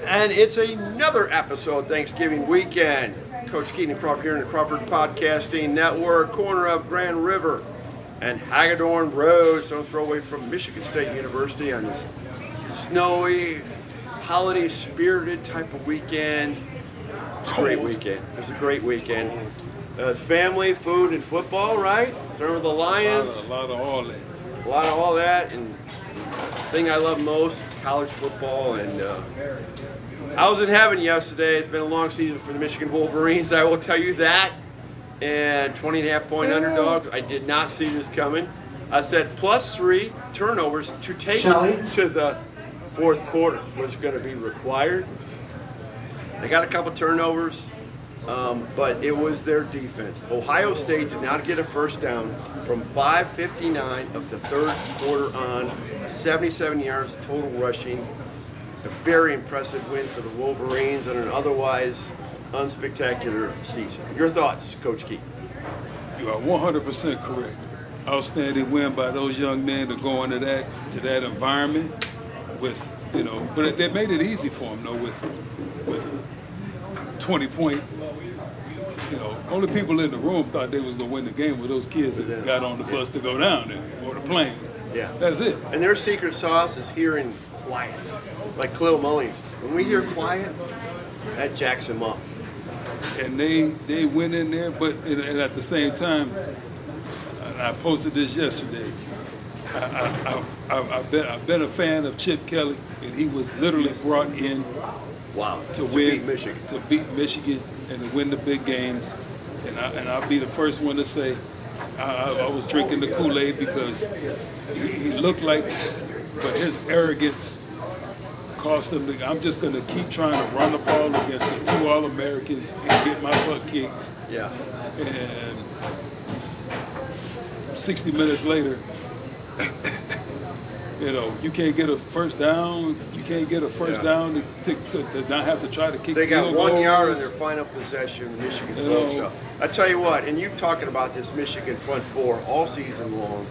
And it's another episode Thanksgiving weekend. Coach Keyton Crawford here in the Crawford Podcasting Network, corner of Grand River and Hagedorn Road. Don't throw away from Michigan State University on this snowy, holiday spirited type of weekend. It's a great weekend. It's a great weekend. It's family, food, and football, right? Remember the Lions? A lot of all that. A lot of all that, and the thing I love most, college football. And I was in heaven yesterday. It's been a long season for the Michigan Wolverines, I will tell you that. And 20.5-point underdogs. I did not see this coming. I said +3 turnovers to take it to the fourth quarter was going to be required. They got a couple turnovers, but it was their defense. Ohio State did not get a first down from 5:59 of the third quarter on, 77 yards total rushing. A very impressive win for the Wolverines on an otherwise unspectacular season. Your thoughts, Coach Key? You are 100% correct. Outstanding win by those young men to go into that environment with, but they made it easy for them though with 20-point. Only people in the room thought they was gonna win the game were those kids that got on the bus to go down there or the plane. Yeah, that's it. And their secret sauce is hearing quiet, like Khalil Mullings. When we hear quiet, that jacks him up. And they went in there, but and at the same time, and I posted this yesterday. I've been a fan of Chip Kelly, and he was literally brought in, to beat Michigan and to win the big games. And I'll be the first one to say I was drinking the Kool-Aid because he looked like, but his arrogance cost him. I'm just going to keep trying to run the ball against the two All-Americans and get my butt kicked. Yeah. And 60 minutes later, you can't get a first down. You can't get a first down to not have to try to kick. They got 1 yard on their final possession. Michigan closed up. I tell you what, and you talking about this Michigan front four all season long.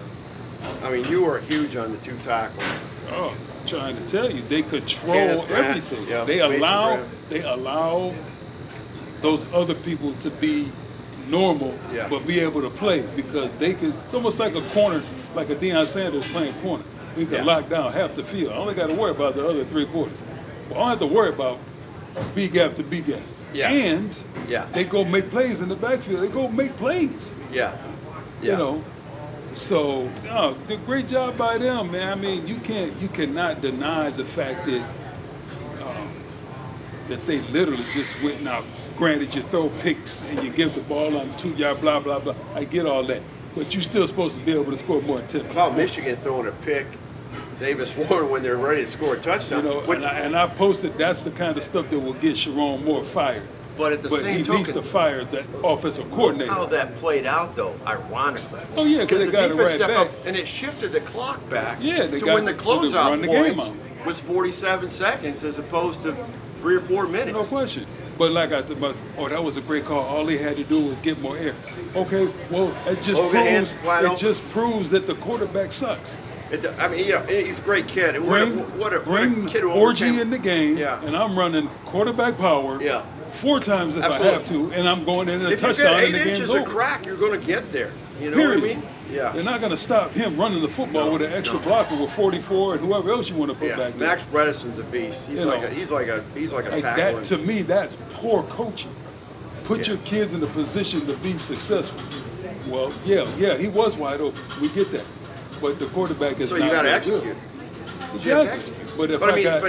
I mean, you were huge on the two tackles. Oh, I'm trying to tell you, they control everything. Yeah, they allow those other people to be normal, but be able to play because they could. It's almost like a corner, like a Deion Sanders playing corner. We can lock down half the field. I only got to worry about the other three quarters. Well, I don't have to worry about B gap to B gap. Yeah. And they go make plays in the backfield. They go make plays. Yeah. So great job by them, man. I mean, you cannot deny the fact that that they literally just went out. Granted, you throw picks and you give the ball on 2 yard, blah blah blah. I get all that, but you're still supposed to be able to score more than 10 points. About Michigan throwing a pick, Davis Warren when they're ready to score a touchdown. And I posted that's the kind of stuff that will get Sharon Moore fired. But at the same token, he needs to fire that offensive coordinator. How that played out, though, ironically. Oh yeah, because they got it right back, and it shifted the clock back. Yeah, to when the closeout points was 47 seconds as opposed to 3 or 4 minutes. No question. But like that was a great call. All he had to do was get more air. Okay, well, it just proves that the quarterback sucks. He's a great kid. Bring kid Orgy in the game, and I'm running quarterback power 4 times if I have to, and I'm going in a touchdown and the game's over. If you get 8 inches of crack, you're going to get there. You know Period. what I mean? Yeah. They're not going to stop him running the football with an extra blocker with 44 and whoever else you want to put back there. Max Bredesen's a beast. He's like a tackler. To me, that's poor coaching. Put your kids in a position to be successful. Well, he was wide open. We get that. But the quarterback is so not. So you got to execute. You have to execute. But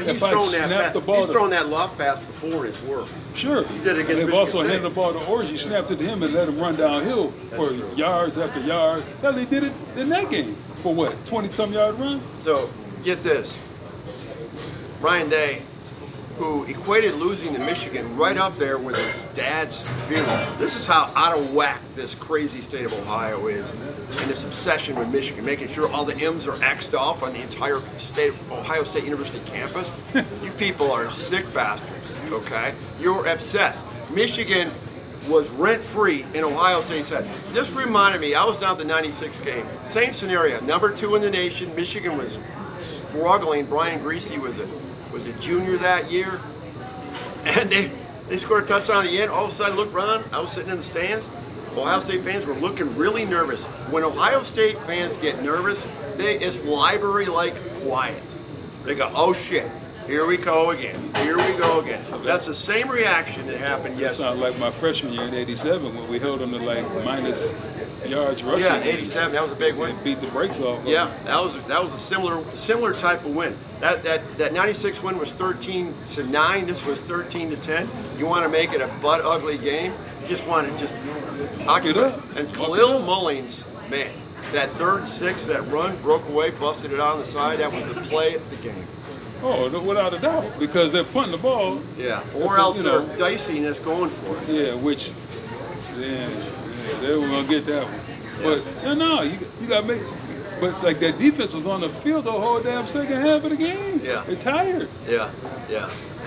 he's thrown that loft pass before in his work. Sure. He did it against They've also handed the ball to Orgy, snapped it to him, and let him run downhill for yards after yards. Hell, they did it in that game for what, 20-some yard run? So get this, Ryan Day, who equated losing to Michigan right up there with his dad's funeral. This is how out of whack this crazy state of Ohio is, and this obsession with Michigan, making sure all the M's are X'd off on the entire Ohio State University campus. You people are sick bastards, okay? You're obsessed. Michigan was rent-free in Ohio State's head. This reminded me, I was down at the 96 game. Same scenario, number 2 in the nation. Michigan was struggling. Brian Griese was was a junior that year, and they scored a touchdown at the end. All of a sudden, I looked around. I was sitting in the stands. Ohio State fans were looking really nervous. When Ohio State fans get nervous, it's library-like quiet. They go, oh shit, here we go again. Here we go again. That's the same reaction that happened yesterday. It sounded like my freshman year in '87 when we held them to like minus yards rushing. Yeah, '87, that was a big win. And beat the brakes off. Yeah, that was a similar type of win. That '96 win was 13-9. This was 13-10. You want to make it a butt ugly game? You just want to just occupy. And Khalil Mullings, man, that 3rd and 6, that run broke away, busted it on the side. That was the play of the game. Oh, without a doubt, because they're punting the ball. Yeah, or else they're diciness going for it. Yeah, which, yeah, they were gonna get that one. Yeah. But no, you got to make. But like that defense was on the field the whole damn second half of the game. Yeah, they're tired. Yeah.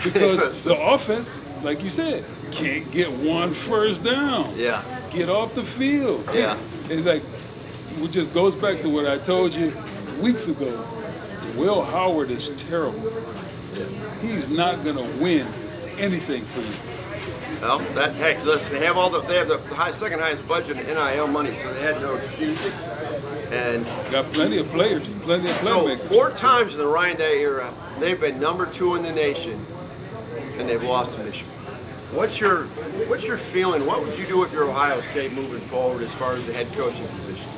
Because the offense, like you said, can't get 1 first down. Yeah. Get off the field. Yeah. And like, it just goes back to what I told you weeks ago. Will Howard is terrible. Yeah. He's not gonna win anything for you. Well, hey, listen, they have the second highest budget in NIL money, so they had no excuse. And got plenty of players, plenty of playmakers. So 4 times in the Ryan Day era, they've been number 2 in the nation, and they've lost to Michigan. What's your feeling? What would you do if you're Ohio State moving forward as far as the head coaching position?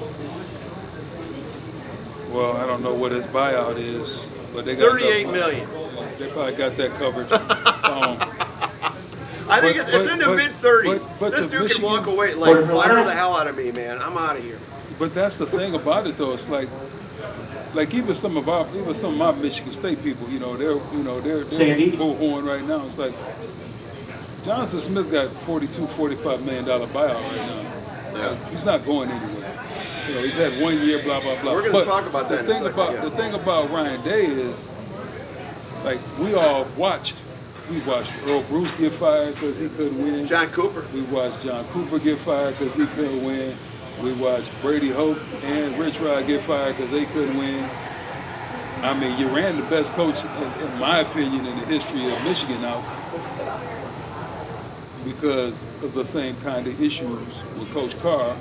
Well, I don't know what his buyout is, but they got $38 million. They probably got that covered. I think it's in the mid-30s. This dude can walk away like, fire the hell out of me, man. I'm out of here. But that's the thing about it, though. It's like even some of my Michigan State people, they're bullhorn right now. It's like Johnson Smith got $45 million buyout right now. Yeah. He's not going anywhere. He's had 1 year, blah blah blah. We're going to talk about that. The thing about Ryan Day is, like, we watched Earl Bruce get fired because he couldn't win. John Cooper. We watched John Cooper get fired because he couldn't win. We watched Brady Hope and Rich Rod get fired because they couldn't win. I mean, you ran the best coach, in my opinion, in the history of Michigan out because of the same kind of issues with Coach Carr.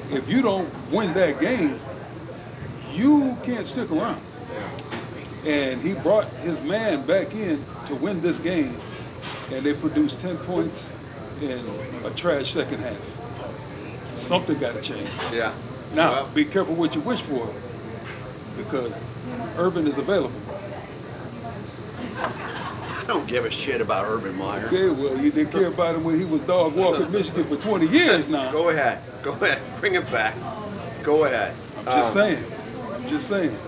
If you don't win that game, you can't stick around. And he brought his man back in to win this game, and they produced 10 points in a trash second half. Something got to change. Yeah. Now, be careful what you wish for, because Urban is available. I don't give a shit about Urban Meyer. Okay, well, you didn't care about him when he was dog walking Michigan for 20 years now. Go ahead. Bring him back. Go ahead. I'm just saying.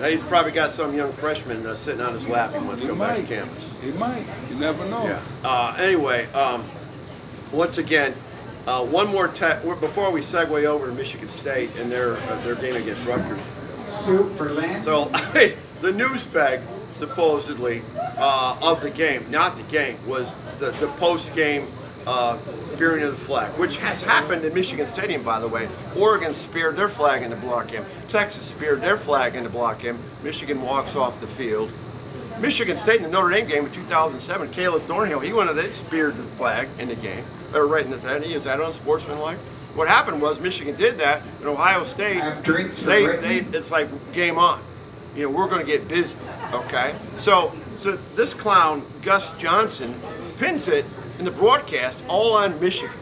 Now he's probably got some young freshman sitting on his lap. He wants to go back to campus. He might. You never know. Yeah. Anyway, once again, one more before we segue over to Michigan State and their game against Rutgers. So the news bag supposedly of the game, not the game, was the post-game spearing of the flag, which has happened in Michigan Stadium, by the way. Oregon speared their flag in the block game. Texas speared their flag in the block game. Michigan walks off the field. Michigan State in the Notre Dame game in 2007, Caleb Thornhill, he went and they speared the flag in the game. They were right in the thing. Is that unsportsmanlike? What happened was Michigan did that, and Ohio State, it's like game on. We're going to get busy, okay? So this clown, Gus Johnson, pins it in the broadcast all on Michigan,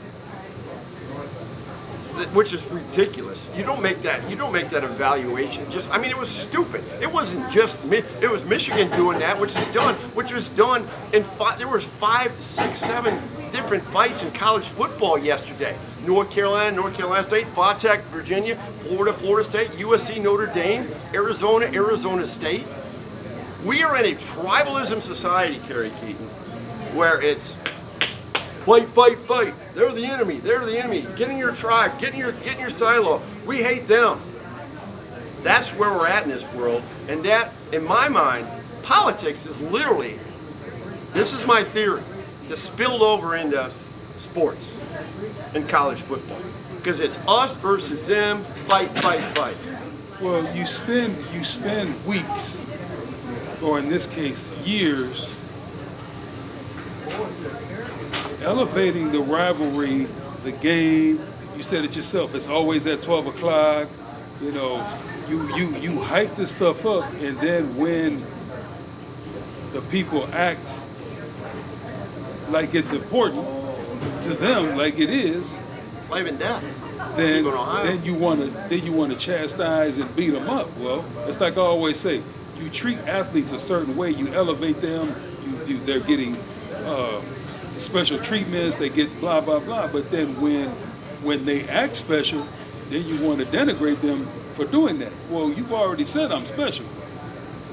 which is ridiculous. You don't make that evaluation. It was stupid. It wasn't just it was Michigan doing that, which was done in there was 5, 6, 7 different fights in college football yesterday. North Carolina State, Vatech, Virginia, Florida State, USC, Notre Dame, Arizona State. We are in a tribalism society, Kerry Keyton, where it's fight. They're the enemy. Get in your tribe. Get in your silo. We hate them. That's where we're at in this world. And that, in my mind, politics is literally, this is my theory, just spilled over into sports and college football. Because it's us versus them, fight. Well, you spend weeks or in this case, years, elevating the rivalry, the game. You said it yourself. It's always at 12 o'clock. You know, you hype this stuff up, and then when the people act like it's important to them, like it is, Life and death. then you want to chastise and beat them up. Well, it's like I always say, you treat athletes a certain way, you elevate them, they're getting special treatments, they get blah blah blah. But then when they act special, then you want to denigrate them for doing that. Well, you've already said I'm special.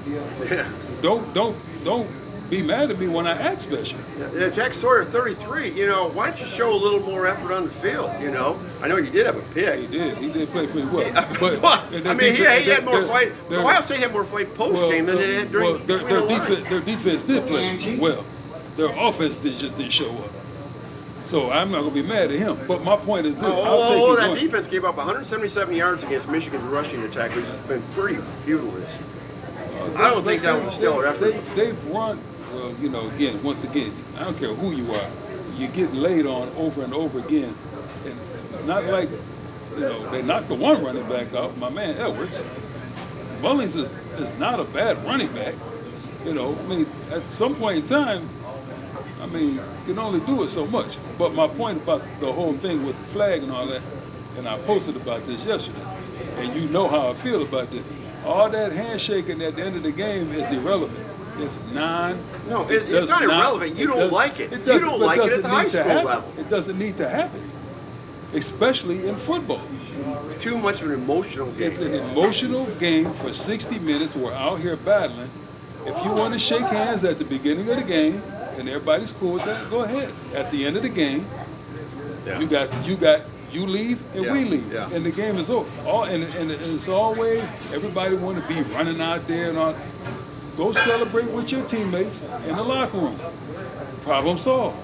Yeah. Don't be mad at me when I act special. Yeah, Jack Sawyer, 33. You know, why don't you show a little more effort on the field? You know, I know you did have a pick. He did play pretty well. But I mean, he had more fight. Ohio State had more fight post game than they had during their defense did play well. Their offense just didn't show up. So I'm not going to be mad at him. But my point is this. That defense gave up 177 yards against Michigan's rushing attack, which has been pretty beautiful. I don't think that was a stellar effort. They've run, well, you know, once again, I don't care who you are, you get laid on over and over again. And it's not like, you know, they knocked the one running back out, my man Edwards. Mullins is not a bad running back. You know, I mean, at some point in time, I mean, you can only do it so much. But my point about the whole thing with the flag and all that, and I posted about this yesterday, and you know how I feel about this. All that handshaking at the end of the game is irrelevant. It's it's not irrelevant. You don't like it. You don't like it at the high school level. It doesn't need to happen, especially in football. It's too much of an emotional game. It's an emotional game for 60 minutes. We're out here battling. If you want to shake hands at the beginning of the game and everybody's cool with that, go ahead. At the end of the game, you leave and we leave, and the game is over. And it's always everybody want to be running out there and all. Go celebrate with your teammates in the locker room. Problem solved.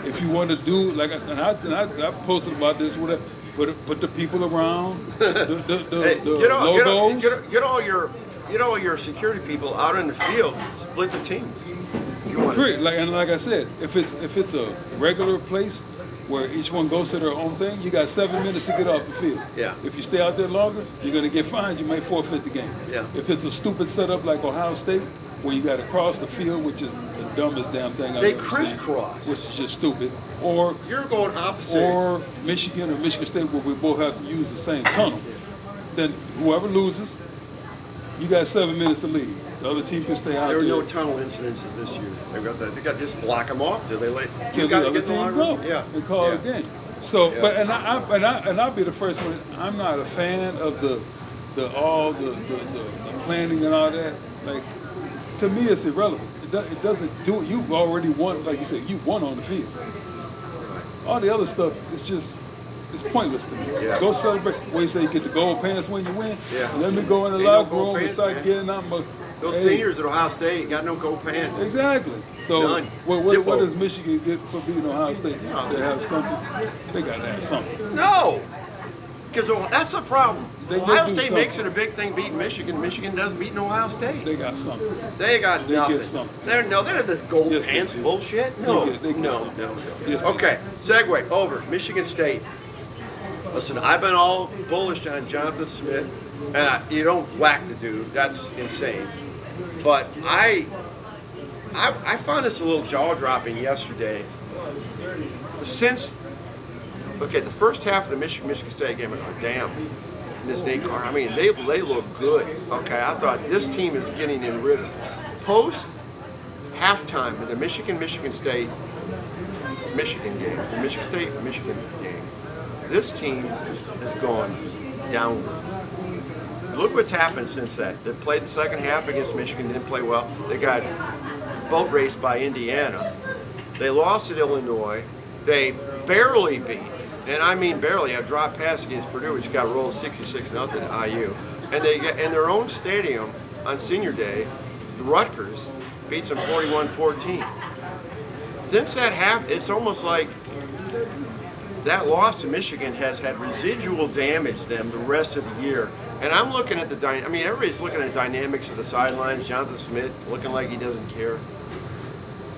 If you want to do, like I said, and I posted about this, whatever. Put the people around, the logos. Get all your security people out in the field. Split the teams. Like I said, if it's a regular place where each one goes to their own thing, you got 7 minutes to get off the field. Yeah. If you stay out there longer, you're going to get fined. You may forfeit the game. Yeah. If it's a stupid setup like Ohio State, where you got to cross the field, which is the dumbest damn thing I've ever seen. They crisscross. Which is just stupid. Or you're going opposite. Or Michigan or Michigan State, where we both have to use the same tunnel. Then whoever loses, you got 7 minutes to leave. The other team can stay out there. There were no tunnel incidences this year. They got just block them off till they let. Till the other team go. Yeah. And call it a game. So, but I'll be the first one. I'm not a fan of the planning and all that. Like, to me, it's irrelevant. It doesn't do it. You've already won, like you said. You won on the field. All the other stuff, it's pointless to me. Yeah. Go celebrate. What you say? You get the gold pants when you win. Yeah. And let me go in the locker room and start getting out my. Those seniors at Ohio State got no gold pants. Exactly. So none. What does Michigan get for beating Ohio State? They have something. They got to have something. No. Because that's the problem. Ohio State something. makes it a big thing beating Michigan. Michigan doesn't beat Ohio State. They got something. They got nothing. Get something. They're this gold pants bullshit. No. No. Yes, okay, segue over. Michigan State. Listen, I've been all bullish on Jonathan Smith, and you don't whack the dude. That's insane. But I found this a little jaw-dropping yesterday. The first half of the Michigan State game, I go, damn, this Nate Carr, I mean, they look good. Okay, I thought this team is getting in rhythm. Post halftime in the Michigan State game, the Michigan State Michigan game, this team has gone downward. Look what's happened since that. They played the second half against Michigan, didn't play well. They got boat raced by Indiana. They lost at Illinois. They barely beat, and I mean barely, a drop pass against Purdue, which got rolled 66-0 at IU. And they get in their own stadium on senior day, Rutgers beats them 41-14. Since that happened, it's almost like that loss to Michigan has had residual damage them the rest of the year. And I'm looking at everybody's looking at the dynamics of the sidelines. Jonathan Smith looking like he doesn't care.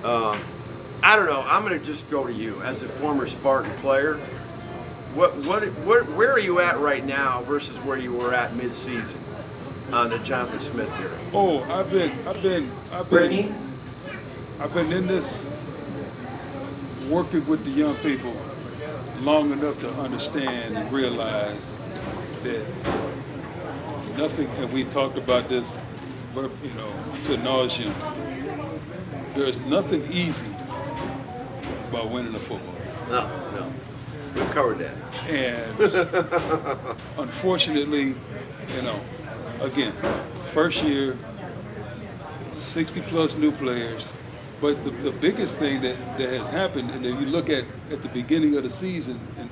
I don't know. I'm going to just go to you as a former Spartan player. Where are you at right now versus where you were at mid-season on the Jonathan Smith hearing? Oh, I've been in this working with the young people long enough to understand and realize that nothing, and we talked about this, to nauseam. There's nothing easy about winning a football. No. We've covered that. And unfortunately, again, first year, 60 plus new players. But the biggest thing that has happened, and if you look at the beginning of the season, and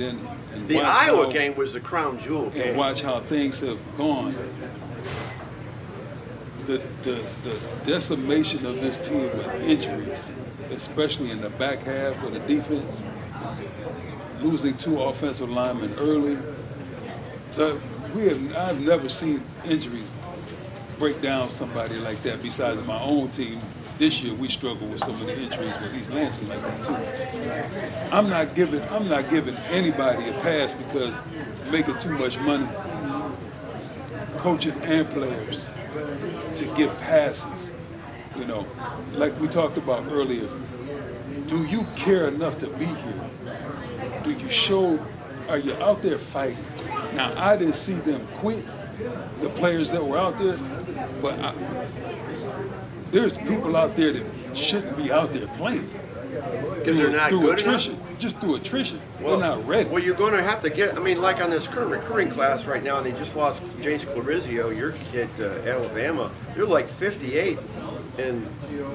the Iowa game was the crown jewel game, and watch how things have gone. The decimation of this team with injuries, especially in the back half of the defense, losing 2 offensive linemen early. I've never seen injuries break down somebody like that. Besides my own team, this year we struggle with some of the injuries with East Lansing like that too. I'm not giving anybody a pass because making too much money, coaches and players, to give passes. Like we talked about earlier. Do you care enough to be here? Do you show? Are you out there fighting? Now I didn't see them quit, the players that were out there, but there's people out there that shouldn't be out there playing. Because they're not good attrition. enough? Just through attrition. They're not ready. Well, you're going to have to get, like on this current recruiting class right now, and they just lost Jace Clarizio, your kid, Alabama. They're like 58th in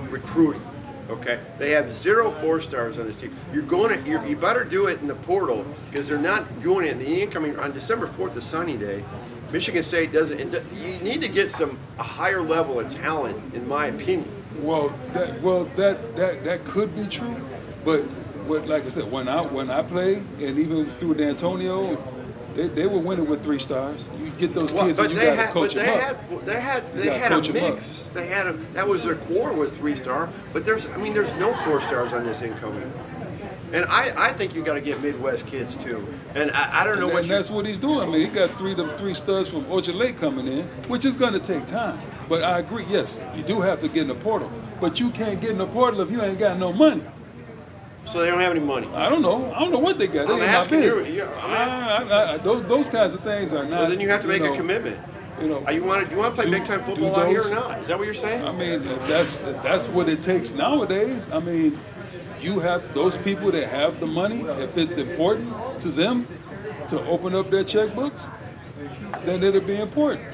recruiting. Okay, they have 0 4-stars on this team. You better do it in the portal because they're not doing it in the incoming. On December 4th, the sunny day, Michigan State doesn't. You need to get a higher level of talent, in my opinion. Well, that could be true, but like I said, when I played, and even through D'Antonio, they were winning with 3 stars. You get those kids, and you got to coach them up. They had a mix. That was their core was 3-star, but there's no 4-stars on this incoming. And I think you got to get Midwest kids too. And I don't know that's what he's doing. He got 3 studs from Orchard Lake coming in, which is going to take time. But I agree. Yes, you do have to get in the portal, but you can't get in the portal if you ain't got no money. So they don't have any money. I don't know what they got. I'm asking you. Those kinds of things are not. Well, then you have to make a commitment. Do you want to play big time football out here or not? Is that what you're saying? That's what it takes nowadays. You have those people that have the money. If it's important to them to open up their checkbooks, then it'll be important.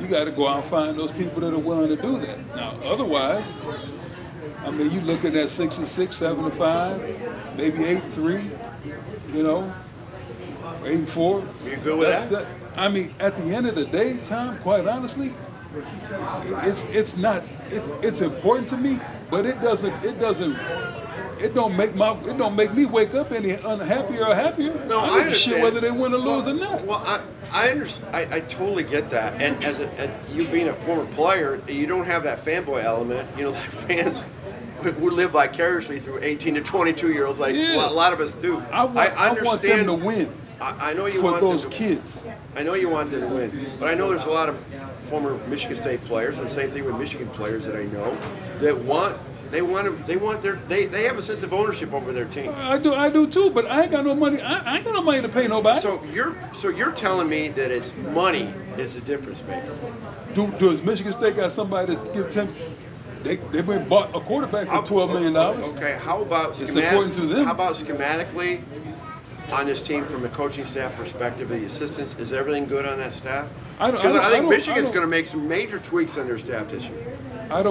You got to go out and find those people that are willing to do that. Now, otherwise, you're looking at 6-6, 7-5, maybe 8-3, 8-4. You good with that? At the end of the day, Tom, quite honestly, it's important to me, but it don't make me wake up any unhappier or happier. No, I don't give a shit whether they win or lose or not. Well, I understand. I totally get that. And as you being a former player, you don't have that fanboy element. Like fans who live vicariously through 18 to 22-year-olds, like a lot of us do. I want them to win. I know you for want those them to, kids. I know you want them to win, but I know there's a lot of former Michigan State players, and the same thing with Michigan players that I know that they have a sense of ownership over their team. I do too, but I ain't got no money. I ain't got no money to pay nobody. So you're telling me that it's money is the difference maker. Does Michigan State got somebody to give 10? They've been bought a quarterback for $12 million. Okay, how about it's important to them. How about schematically on this team from a coaching staff perspective, the assistants, is everything good on that staff? I think Michigan's going to make some major tweaks on their staff this year. I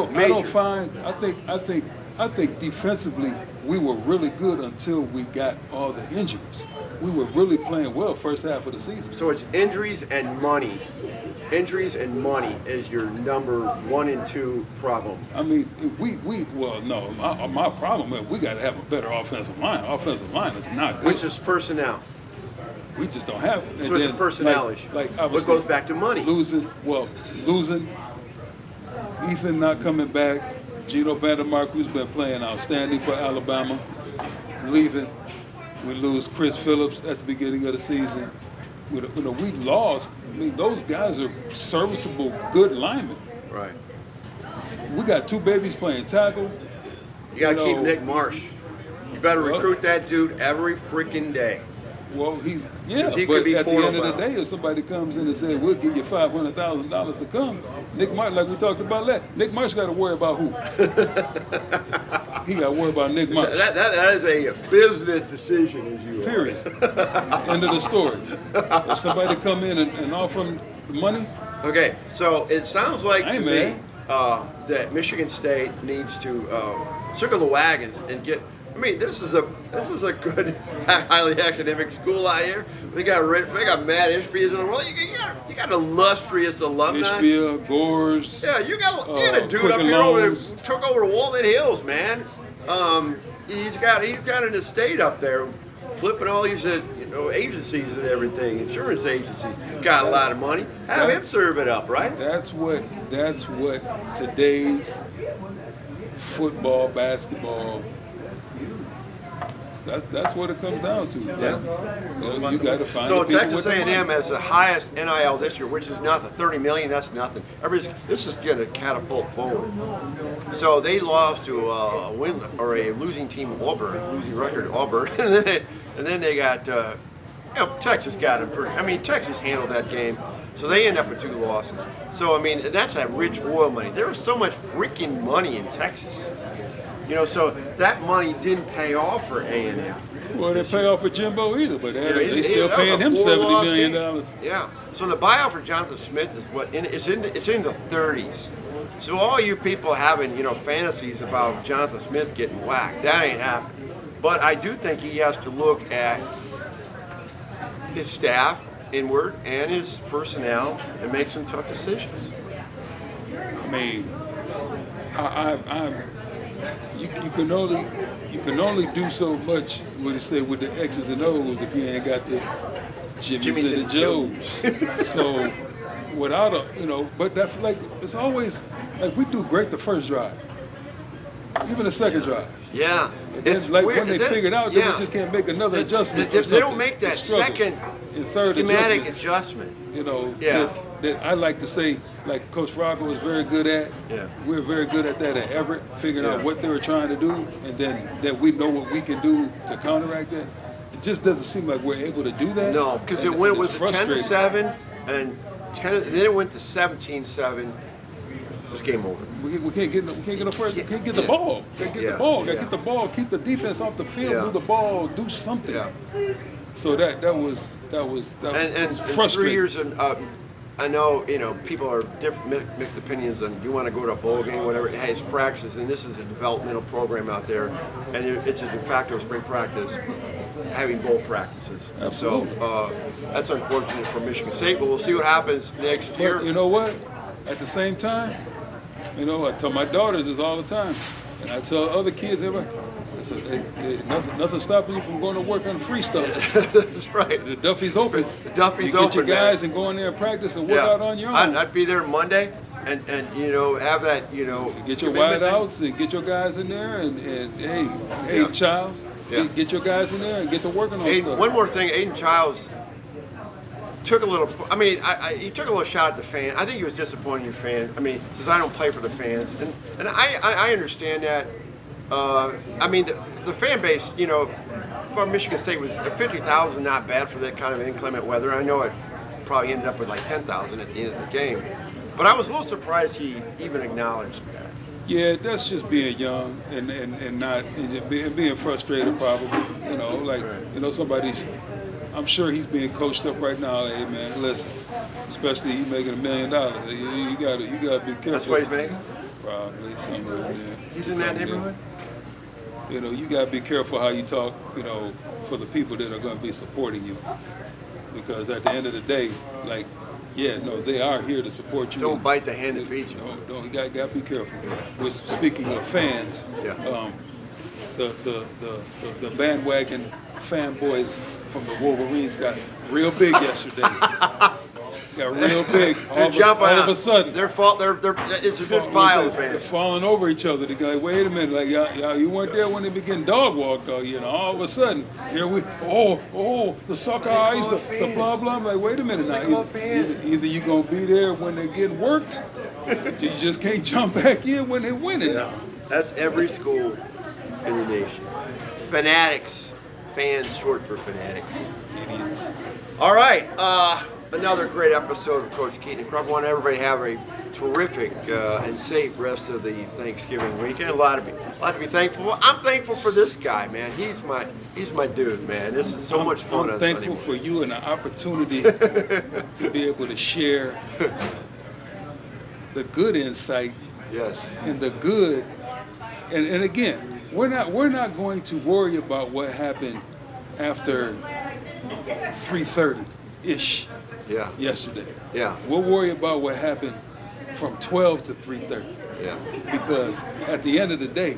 think defensively we were really good until we got all the injuries. We were really playing well first half of the season. So it's injuries and money. Injuries and money is your number 1 and 2 problem. My problem is we got to have a better offensive line. Offensive line is not good. Which is personnel. we just don't have it. So it's a personality. Like what goes back to money. Losing, Ethan not coming back, Gino Vandermark, who's been playing outstanding for Alabama, leaving. We lose Chris Phillips at the beginning of the season. We lost. I mean, those guys are serviceable, good linemen. Right. We got 2 babies playing tackle. You got to keep Nick Marsh. You better recruit that dude every freaking day. Well, he but at the end of the day, if somebody comes in and says, we'll give you $500,000 to come, Nick Marsh, like we talked about that, Nick Marsh got to worry about who? He got to worry about Nick Marsh. That is a business decision, as you Period. End of the story. If somebody come in and offer him the money. Okay, so it sounds like to me that Michigan State needs to circle the wagons and get. I mean, this is a good, highly academic school out here. They got Matt Ishbia in the world. You got illustrious alumni. Ishbia, Gores. Yeah, you got a dude up here who took over Walnut Hills, man. He's got an estate up there, flipping all these agencies and everything, insurance agencies. Got a lot of money. Have him serve it up, right? That's what today's football, basketball. That's what it comes down to. Yeah. You got to find. So Texas A&M has the highest NIL this year, which is nothing. $30 million. That's nothing. This is going to catapult forward. So they lost to a losing team, Auburn, losing record Auburn, and then they got Texas got them. Texas handled that game. So they end up with 2 losses. So that's that rich oil money. There was so much freaking money in Texas. So that money didn't pay off for A&M. Well, it didn't pay off for Jimbo either, but they still paying him $70 million. Yeah. So the buyout for Jonathan Smith is it's in the 30s. So all you people having fantasies about Jonathan Smith getting whacked, that ain't happening. But I do think he has to look at his staff inward and his personnel and make some tough decisions. You can only do so much with the X's and O's if you ain't got the Jimmys and the Joes. So without but that's it's always like we do great the first drive, even the second drive. Yeah, it's like weird. When they figured out that we just can't make another adjustment. They don't make that second and third schematic adjustment. That I like to say, like Coach Frogger was very good at. Yeah. We're very good at that at Everett, figuring out what they were trying to do, and then that we know what we can do to counteract that. It just doesn't seem like we're able to do that. No, because it was 10-7, and then it went to 17-7. It was game over. We can't get the first. We can't get the ball. Can't get the ball. Got to get the ball. Keep the defense off the field. Move the ball. Do something. Yeah. So that was frustrating. 3 years I know, people are different, mixed opinions on you want to go to a bowl game, whatever. Hey, it's practice, and this is a developmental program out there, and it's a de facto spring practice, having bowl practices. Absolutely. So that's unfortunate for Michigan State, but we'll see what happens next year. But you know what? At the same time, I tell my daughters this all the time, and I tell other kids, I said, hey, nothing stopping you from going to work on free stuff. That's right. The Duffy's open. The Duffy's open, get your guys and go in there and practice and work out on your own. I'd be there Monday and have that, Get your wideouts and get your guys in there and hey, Childs, get your guys in there and get to working on stuff. One more thing, Aiden Childs took a little, he took a little shot at the fan. I think he was disappointed in your fan. Says I don't play for the fans. And I understand that. The fan base, for Michigan State was 50,000, not bad for that kind of inclement weather. I know it probably ended up with like 10,000 at the end of the game, but I was a little surprised he even acknowledged that. Yeah, that's just being young and not being frustrated probably. Somebody's. I'm sure he's being coached up right now. Hey man, listen, especially you making $1 million, you gotta be careful. That's what he's making. Probably somewhere in there. He's in that neighborhood. You got to be careful how you talk, for the people that are going to be supporting you. Because at the end of the day, they are here to support you. Don't bite the hand that feeds you. You got to be careful. Speaking of fans, the bandwagon fanboys from the Wolverines got real big yesterday. Got real big. All of a sudden. It's a good pile of They're fans. falling over each other. They're like, wait a minute, like y'all, you weren't there when they began dog walk, though. All of a sudden, here we, the sucker eyes, the blah blah. I'm like, wait a minute now. Either you gonna be there when they get worked, you just can't jump back in when they winning now. That's every school in the nation. Fanatics, fans short for fanatics. Idiots. All right, another great episode of Coach Keyton Crawford. I want everybody to have a terrific and safe rest of the Thanksgiving weekend. A lot to be thankful for. I'm thankful for this guy, man. He's my dude, man. This is so much fun. I'm thankful for you and the opportunity to be able to share the good insight. Yes. And the good, and again, we're not going to worry about what happened after 3:30-ish. Yeah. Yesterday. Yeah. We'll worry about what happened from 12 to 3:30. Yeah. Because at the end of the day,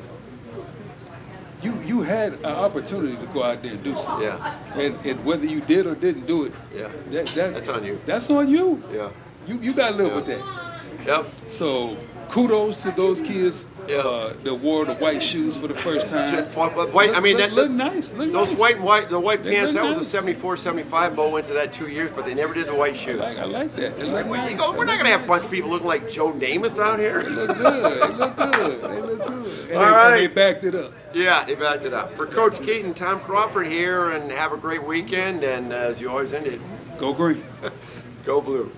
you had an opportunity to go out there and do something. Yeah. And whether you did or didn't do it, Yeah. That's on you. That's on you. Yeah. You got to live with that. Yep. So kudos to those kids Yeah. that wore the white shoes for the first time. White, I mean, look nice. those nice. the white They pants. look That was nice. a 74, 75. Bo went to that 2 years, but they never did the white shoes. I like that. They look Where you nice. go? We're not gonna have a bunch of people looking like Joe Namath out They here. look good. They look good. They look good. And All they, right. and they backed it up. Yeah, they backed it up. For Coach Keyton, Tom Crawford here, and have a great weekend. And as you always ended, Go green. go blue.